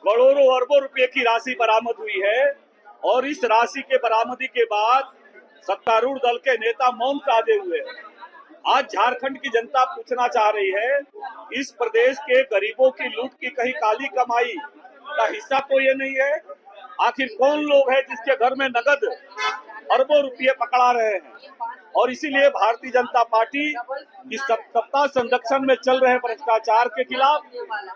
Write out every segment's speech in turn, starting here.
करोड़ों अरबों रुपए की राशि बरामद हुई है और इस राशि के बरामदी के बाद सत्तारूढ़ दल के नेता मौन साधे हुए हैं। आज झारखंड की जनता पूछना चाह रही है, इस प्रदेश के गरीबों की लूट की कहीं काली कमाई का हिस्सा तो ये नहीं है? आखिर कौन लोग हैं जिसके घर में नगद अरबों रुपये पकड़ा रहे हैं? और इसीलिए भारतीय जनता पार्टी की सत्ता संरक्षण में चल रहे भ्रष्टाचार के खिलाफ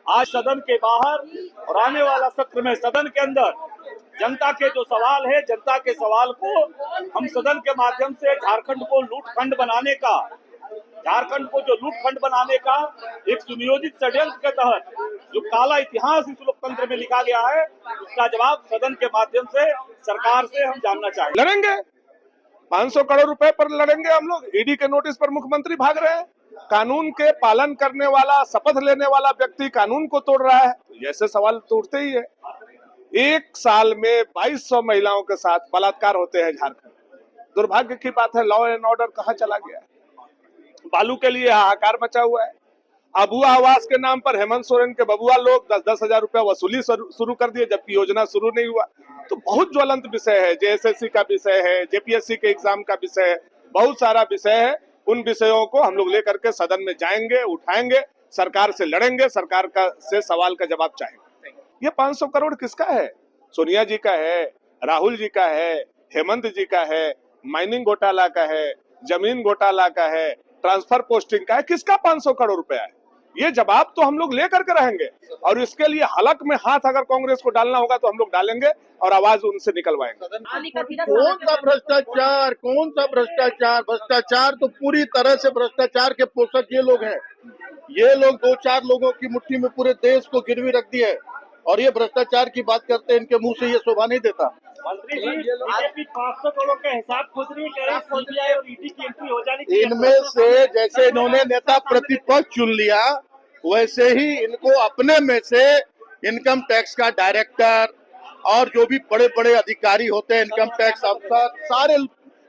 आज सदन के बाहर और आने वाला सत्र में सदन के अंदर जनता के जो सवाल है, जनता के सवाल को हम सदन के माध्यम से झारखंड को लूटखंड बनाने का, झारखंड को जो लूटखंड बनाने का एक सुनियोजित षड्यंत्र के तहत जो काला इतिहास इस लोकतंत्र में लिखा गया है, उसका जवाब सदन के माध्यम से सरकार से हम जानना चाहेंगे। लड़ेंगे 500 करोड़ रुपए पर लड़ेंगे हम लोग। ईडी के नोटिस पर मुख्यमंत्री भाग रहे हैं। कानून के पालन करने वाला, शपथ लेने वाला व्यक्ति कानून को तोड़ रहा है, तो ऐसे सवाल तो उठते ही है। एक साल में 2200 महिलाओं के साथ बलात्कार होते हैं झारखंड। दुर्भाग्य की बात है, लॉ एंड ऑर्डर कहाँ चला गया? बालू के लिए हाहाकार मचा हुआ है। अबुआ आवास के नाम पर हेमंत सोरेन के बबुआ लोग 10-10 हजार रुपया वसूली शुरू कर दिए, जबकि योजना शुरू नहीं हुआ। तो बहुत ज्वलंत विषय है, जेएसएससी का विषय है, जेपीएससी के एग्जाम का विषय है, बहुत सारा विषय है। उन विषयों को हम लोग लेकर के सदन में जाएंगे, उठाएंगे, सरकार से लड़ेंगे, सरकार का से सवाल का जवाब चाहेंगे। ये 500 करोड़ किसका है? सोनिया जी का है, राहुल जी का है, हेमंत जी का है, माइनिंग घोटाला का है, जमीन घोटाला का है, ट्रांसफर पोस्टिंग का है। किसका 500 करोड़ रुपया है? ये जवाब तो हम लोग लेकर के रहेंगे और इसके लिए हलक में हाथ अगर कांग्रेस को डालना होगा तो हम लोग डालेंगे और आवाज उनसे निकलवाएंगे। कौन सा भ्रष्टाचार, कौन सा भ्रष्टाचार? भ्रष्टाचार तो पूरी तरह से भ्रष्टाचार के पोषक ये लोग हैं। ये लोग 2-4 लोगों की मुट्ठी में पूरे देश को गिरवी रख दिए और ये भ्रष्टाचार की बात करते हैं, इनके मुंह से ये शोभा नहीं देता। मंत्री जी, बीजेपी 500 करोड़ का हिसाब खुद नहीं करे, सीबीआई और ईडी की एंट्री हो जानी चाहिए। इनमें से जैसे इन्होंने नेता प्रतिपक्ष चुन लिया, वैसे ही इनको अपने में से इनकम टैक्स का डायरेक्टर और जो भी बड़े बड़े अधिकारी होते हैं, इनकम टैक्स अफसर, सारे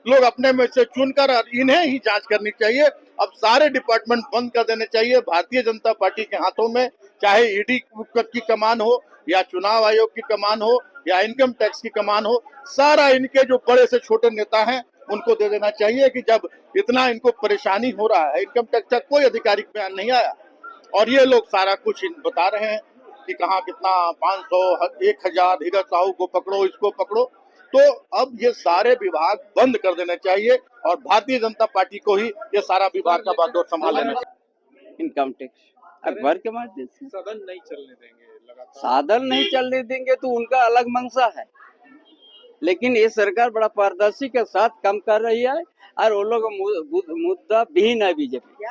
लोग अपने में से चुनकर इन्हें ही जांच करनी चाहिए। अब सारे डिपार्टमेंट बंद कर देने चाहिए भारतीय जनता पार्टी के हाथों में, चाहे ईडी की कमान हो या चुनाव आयोग की कमान हो या इनकम टैक्स की कमान हो। सारा इनके जो बड़े से छोटे नेता हैं उनको दे देना चाहिए कि जब इतना इनको परेशानी हो रहा है, इनकम टैक्स का कोई आधिकारिक बयान नहीं आया और ये लोग सारा कुछ बता रहे हैं कि कहाँ कितना 500, 1000, धीरज साहू को पकड़ो, इसको पकड़ो। तो अब ये सारे विभाग बंद कर देने चाहिए और भारतीय जनता पार्टी को ही ये सारा विभाग का बागडोर संभाल लेना चाहिए। इनकम टैक्स अखबार के माध्यम से सदन नहीं चलने देंगे, साधन नहीं चलने देंगे तो उनका अलग मंशा है, लेकिन ये सरकार बड़ा पारदर्शी के साथ काम कर रही है और वो लोग मुद्दा विहीन है बीजेपी।